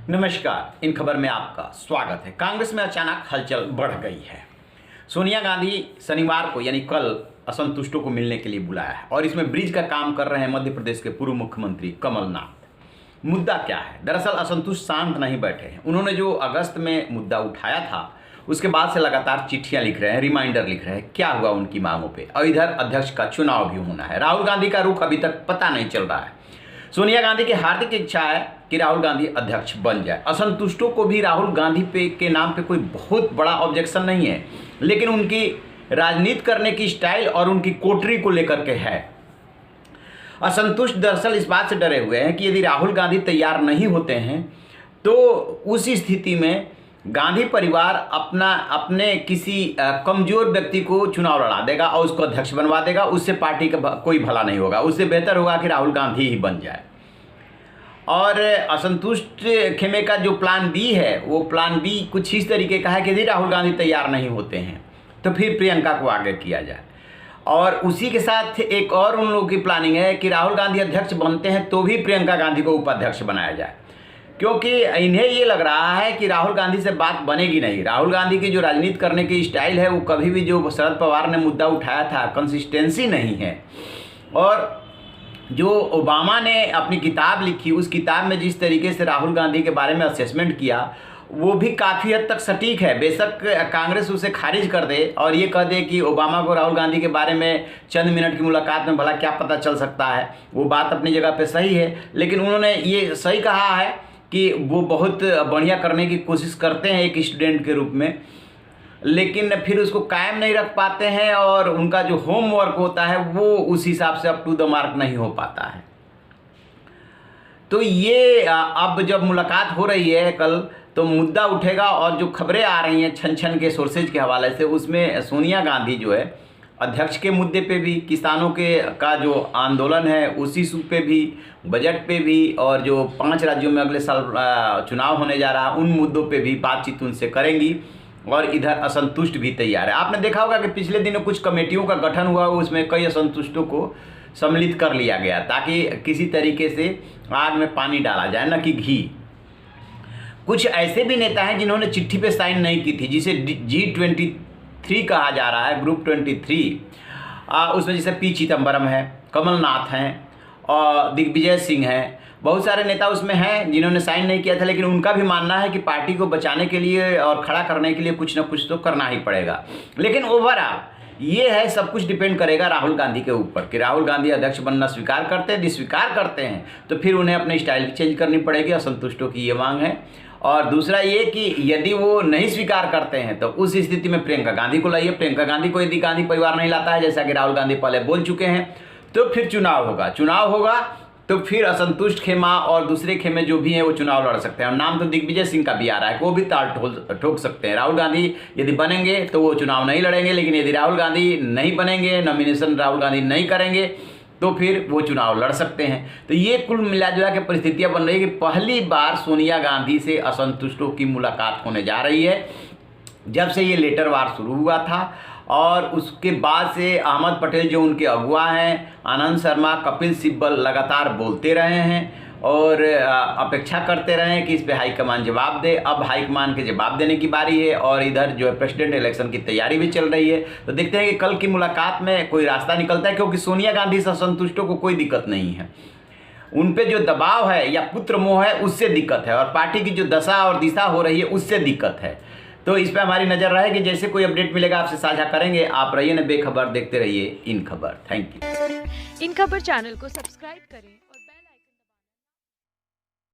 नमस्कार। इन खबर में आपका स्वागत है। कांग्रेस में अचानक हलचल बढ़ गई है। सोनिया गांधी शनिवार को यानी कल असंतुष्टों को मिलने के लिए बुलाया है और इसमें ब्रिज का काम कर रहे हैं मध्य प्रदेश के पूर्व मुख्यमंत्री कमलनाथ। मुद्दा क्या है? दरअसल असंतुष्ट शांत नहीं बैठे हैं। उन्होंने जो अगस्त में मुद्दा उठाया था उसके बाद से लगातार चिट्ठियां लिख रहे हैं, रिमाइंडर लिख रहे हैं क्या हुआ उनकी मांगों पे। और इधर अध्यक्ष का चुनाव भी होना है। राहुल गांधी का रुख अभी तक पता नहीं चल रहा है। सोनिया गांधी की हार्दिक इच्छा है कि राहुल गांधी अध्यक्ष बन जाए। असंतुष्टों को भी राहुल गांधी के नाम पे कोई बहुत बड़ा ऑब्जेक्शन नहीं है, लेकिन उनकी राजनीति करने की स्टाइल और उनकी कोटरी को लेकर के है। असंतुष्ट दरअसल इस बात से डरे हुए हैं कि यदि राहुल गांधी तैयार नहीं होते हैं तो उस स्थिति में गांधी परिवार अपने किसी कमजोर व्यक्ति को चुनाव लड़ा देगा और उसको अध्यक्ष बनवा देगा। उससे पार्टी का कोई भला नहीं होगा। उससे बेहतर होगा कि राहुल गांधी ही बन जाए। और असंतुष्ट खेमे का जो प्लान बी है वो प्लान बी कुछ इस तरीके का है कि यदि राहुल गांधी तैयार नहीं होते हैं तो फिर प्रियंका को आगे किया जाए। और उसी के साथ एक और उन लोगों की प्लानिंग है कि राहुल गांधी अध्यक्ष बनते हैं तो भी प्रियंका गांधी को उपाध्यक्ष बनाया जाए, क्योंकि इन्हें ये लग रहा है कि राहुल गांधी से बात बनेगी नहीं। राहुल गांधी की जो राजनीति करने की स्टाइल है वो कभी भी जो शरद पवार ने मुद्दा उठाया था कंसिस्टेंसी नहीं है। और जो ओबामा ने अपनी किताब लिखी उस किताब में जिस तरीके से राहुल गांधी के बारे में असेसमेंट किया वो भी काफ़ी हद तक सटीक है। बेशक कांग्रेस उसे खारिज कर दे और ये कह दे कि ओबामा को राहुल गांधी के बारे में चंद मिनट की मुलाकात में भला क्या पता चल सकता है, वो बात अपनी जगह पे सही है। लेकिन उन्होंने ये सही कहा है कि वो बहुत बढ़िया करने की कोशिश करते हैं एक स्टूडेंट के रूप में, लेकिन फिर उसको कायम नहीं रख पाते हैं और उनका जो होमवर्क होता है वो उस हिसाब से अप टू द मार्क नहीं हो पाता है। तो ये अब जब मुलाकात हो रही है कल तो मुद्दा उठेगा और जो खबरें आ रही हैं छन छन के सोर्सेज के हवाले से उसमें सोनिया गांधी जो है अध्यक्ष के मुद्दे पे भी, किसानों का जो आंदोलन है उसी इशू पे भी, बजट पे भी और जो 5 राज्यों में अगले साल चुनाव होने जा रहा है उन मुद्दों पे भी बातचीत उनसे करेंगी। और इधर असंतुष्ट भी तैयार है। आपने देखा होगा कि पिछले दिनों कुछ कमेटियों का गठन हुआ, उसमें कई असंतुष्टों को सम्मिलित कर लिया गया ताकि किसी तरीके से आग में पानी डाला जाए, न कि घी। कुछ ऐसे भी नेता हैं जिन्होंने चिट्ठी पे साइन नहीं की थी, जिसे G23 कहा जा रहा है, ग्रुप 23। उसमें जैसे पी चिदम्बरम है, कमलनाथ हैं और दिग्विजय सिंह हैं। बहुत सारे नेता उसमें हैं जिन्होंने साइन नहीं किया था, लेकिन उनका भी मानना है कि पार्टी को बचाने के लिए और खड़ा करने के लिए कुछ ना कुछ तो करना ही पड़ेगा। लेकिन ओवरऑल ये है, सब कुछ डिपेंड करेगा राहुल गांधी के ऊपर कि राहुल गांधी अध्यक्ष बनना स्वीकार करते हैं। यदि स्वीकार करते हैं तो फिर उन्हें अपनी स्टाइल भी चेंज करनी पड़ेगी। असंतुष्टों की ये मांग है। और दूसरा ये कि यदि वो नहीं स्वीकार करते हैं तो उस स्थिति में प्रियंका गांधी को लाइए। प्रियंका गांधी को यदि गांधी परिवार नहीं लाता है, जैसा कि राहुल गांधी पहले बोल चुके हैं, तो फिर चुनाव होगा तो फिर असंतुष्ट खेमा और दूसरे खेमे जो भी हैं वो चुनाव लड़ सकते हैं। और नाम तो दिग्विजय सिंह का भी आ रहा है, वो भी ताल ठोक सकते हैं। राहुल गांधी यदि बनेंगे तो वो चुनाव नहीं लड़ेंगे, लेकिन यदि राहुल गांधी नहीं बनेंगे, नॉमिनेशन राहुल गांधी नहीं करेंगे तो फिर वो चुनाव लड़ सकते हैं। तो ये कुल मिला जुला के परिस्थितियां बन रही है कि पहली बार सोनिया गांधी से असंतुष्टों की मुलाकात होने जा रही है जब से ये लेटर वार शुरू हुआ था। और उसके बाद से अहमद पटेल जो उनके अगुआ हैं, आनंद शर्मा, कपिल सिब्बल लगातार बोलते रहे हैं और अपेक्षा करते रहे हैं कि इस पे हाईकमान जवाब दे। अब हाईकमान के जवाब देने की बारी है और इधर जो है प्रेसिडेंट इलेक्शन की तैयारी भी चल रही है। तो देखते हैं कि कल की मुलाकात में कोई रास्ता निकलता है, क्योंकि सोनिया गांधी से असंतुष्टों को कोई दिक्कत नहीं है। उन पे जो दबाव है या पुत्र मोह है उससे दिक्कत है, और पार्टी की जो दशा और दिशा हो रही है उससे दिक्कत है। तो इस पे हमारी नज़र रहेगी। जैसे कोई अपडेट मिलेगा आपसे साझा करेंगे। आप रहिए न बेखबर, देखते रहिए इन खबर। Thank you. इन खबर चैनल को सब्सक्राइब करें।